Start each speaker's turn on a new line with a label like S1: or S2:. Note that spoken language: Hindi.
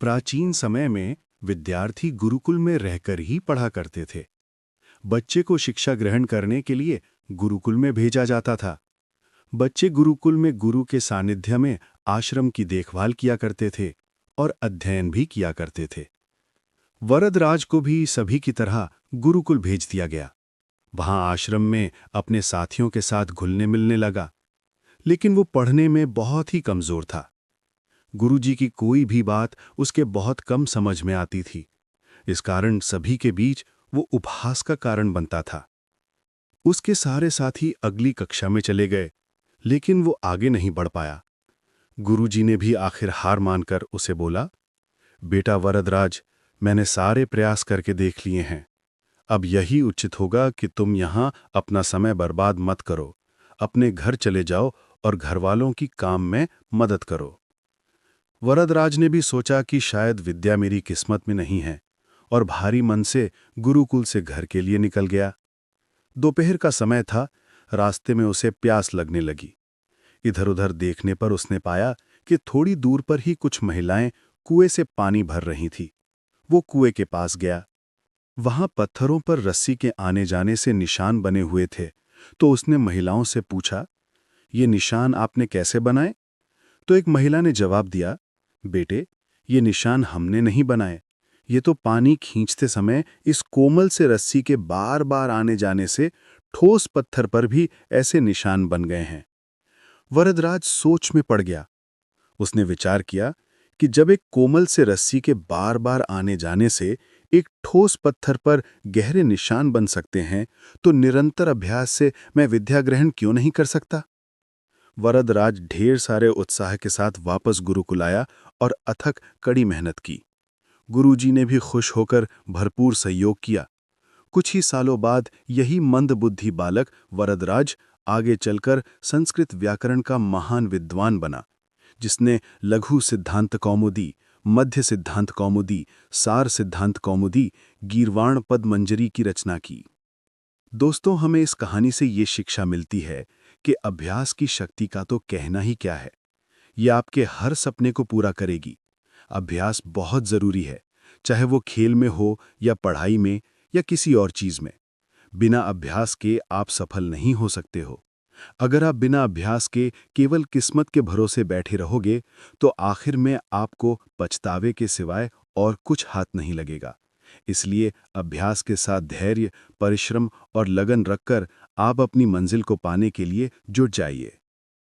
S1: प्राचीन समय में विद्यार्थी गुरुकुल में रहकर ही पढ़ा करते थे। बच्चे को शिक्षा ग्रहण करने के लिए गुरुकुल में भेजा जाता था। बच्चे गुरुकुल में गुरु के सानिध्य में आश्रम की देखभाल किया करते थे और अध्ययन भी किया करते थे। वरदराज को भी सभी की तरह गुरुकुल भेज दिया गया। वहां आश्रम में अपने साथियों के साथ घुलने मिलने लगा, लेकिन वो पढ़ने में बहुत ही कमजोर था। गुरुजी की कोई भी बात उसके बहुत कम समझ में आती थी। इस कारण सभी के बीच वो उपहास का कारण बनता था। उसके सारे साथी अगली कक्षा में चले गए, लेकिन वो आगे नहीं बढ़ पाया। गुरुजी ने भी आखिर हार मानकर उसे बोला, बेटा वरदराज, मैंने सारे प्रयास करके देख लिए हैं। अब यही उचित होगा कि तुम यहाँ अपना समय बर्बाद मत करो। अपने घर चले जाओ और घरवालों की काम में मदद करो। वरदराज ने भी सोचा कि शायद विद्या मेरी किस्मत में नहीं है, और भारी मन से गुरुकुल से घर के लिए निकल गया। दोपहर का समय था। रास्ते में उसे प्यास लगने लगी। इधर उधर देखने पर उसने पाया कि थोड़ी दूर पर ही कुछ महिलाएं कुएं से पानी भर रही थी। वो कुएं के पास गया। वहां पत्थरों पर रस्सी के आने जाने से निशान बने हुए थे। तो उसने महिलाओं से पूछा, ये निशान आपने कैसे बनाए? तो एक महिला ने जवाब दिया, बेटे, ये निशान हमने नहीं बनाए। ये तो पानी खींचते समय इस कोमल से रस्सी के बार बार आने जाने से ठोस पत्थर पर भी ऐसे निशान बन गए हैं। वरदराज सोच में पड़ गया। उसने विचार किया कि जब एक कोमल से रस्सी के बार बार आने जाने से एक ठोस पत्थर पर गहरे निशान बन सकते हैं, तो निरंतर अभ्यास से मैं विद्या ग्रहण क्यों नहीं कर सकता? वरदराज ढेर सारे उत्साह के साथ वापस गुरुकुल आया और अथक कड़ी मेहनत की। गुरुजी ने भी खुश होकर भरपूर सहयोग किया। कुछ ही सालों बाद यही मंदबुद्धि बालक वरदराज आगे चलकर संस्कृत व्याकरण का महान विद्वान बना, जिसने लघु सिद्धांत कौमुदी, मध्य सिद्धांत कौमुदी, सार सिद्धांत कौमुदी, गीर्वाण पद मंजरी की रचना की। दोस्तों, हमें इस कहानी से ये शिक्षा मिलती है कि अभ्यास की शक्ति का तो कहना ही क्या है। ये आपके हर सपने को पूरा करेगी। अभ्यास बहुत जरूरी है, चाहे वो खेल में हो या पढ़ाई में या किसी और चीज में। बिना अभ्यास के आप सफल नहीं हो सकते हो। अगर आप बिना अभ्यास के केवल किस्मत के भरोसे बैठे रहोगे, तो आखिर में आपको पछतावे के सिवाय और कुछ हाथ नहीं लगेगा। इसलिए अभ्यास के साथ धैर्य, परिश्रम और लगन रखकर आप अपनी मंजिल को पाने के लिए जुट जाइए।